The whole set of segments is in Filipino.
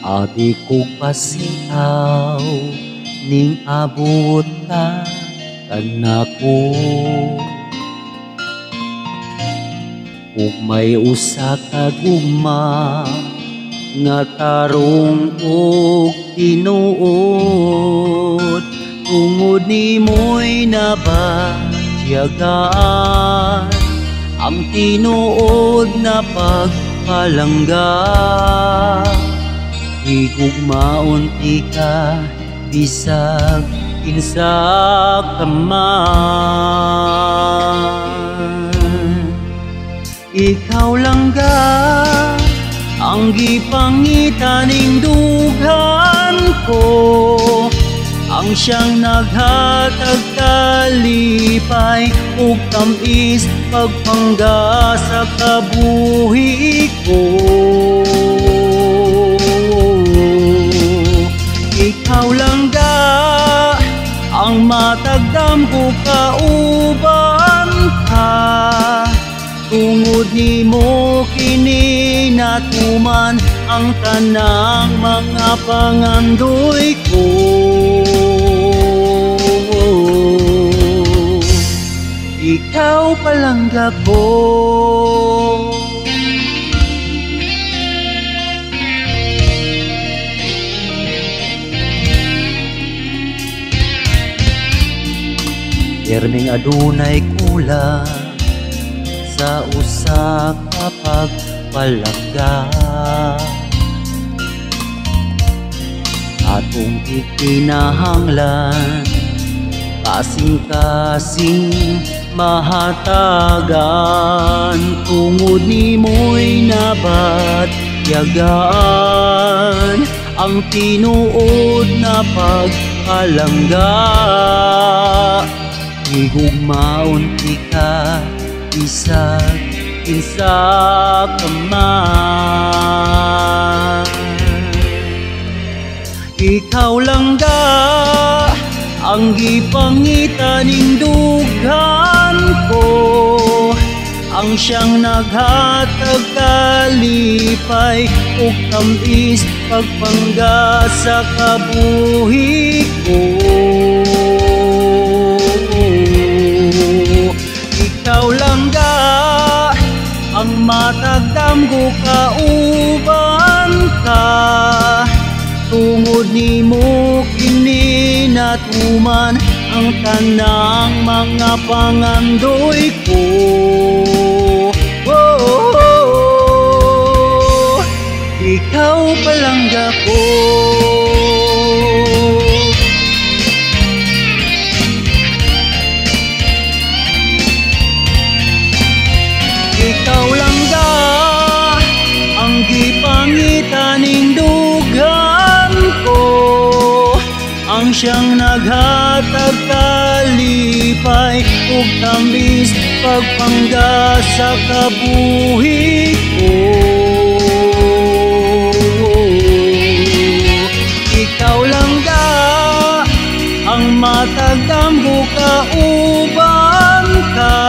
Abi ko pasitaw ning abot ka kanako. Ug may usa ka gugma nga tarong ug tinuod, tungod nimo'y nabatyagaan ang tinuod na pagpalangga. Higugmaon ti ka bisag kinsa ka man. Ikaw lang ga ang gipangitaning dughan ko, ang siyang naghatag kalipay ug tamis pagpangga sa kabuhi ko. Ikaw lang ga ang matagdam ko kauban ka, tungod nimo kini natuman ang tanang mga pangandoy ko. Ikaw palangga ko. Perming adunay kulang sa usa ka pagpalangga, atong ikinahanglan kasing-kasing mahatagan, tungod nimo'y nabatyagaan ang tinuod na pagpalangga. Higugmaon ti ka bisag kinsa ka man. Ikaw lang ga ang gipangitaning dughan ko, ang siyang naghatag kalipay ug tamis pagpangga sa kabuhi ko. Ikaw lang ga ang matagdam ko kauban ka, tungod nimo kini natuman ang tanang mga pangandoy ko. Ikaw palangga ko. Ikaw lang ga ang gipangitaning dughan ko, ang siyang naghatag kalipay ug tamis pagpangga sa kabuhi ko. Ikaw lang ga ang matagdam ko kauban ka,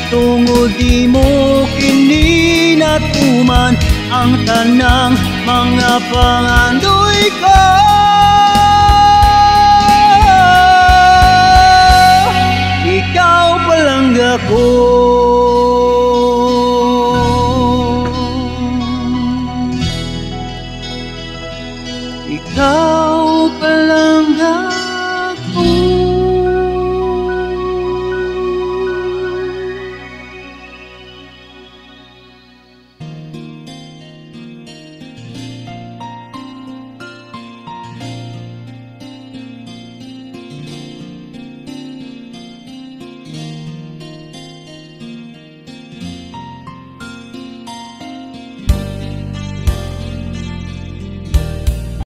tungod nimo kini natuman ang tanang mga pangandoy ko.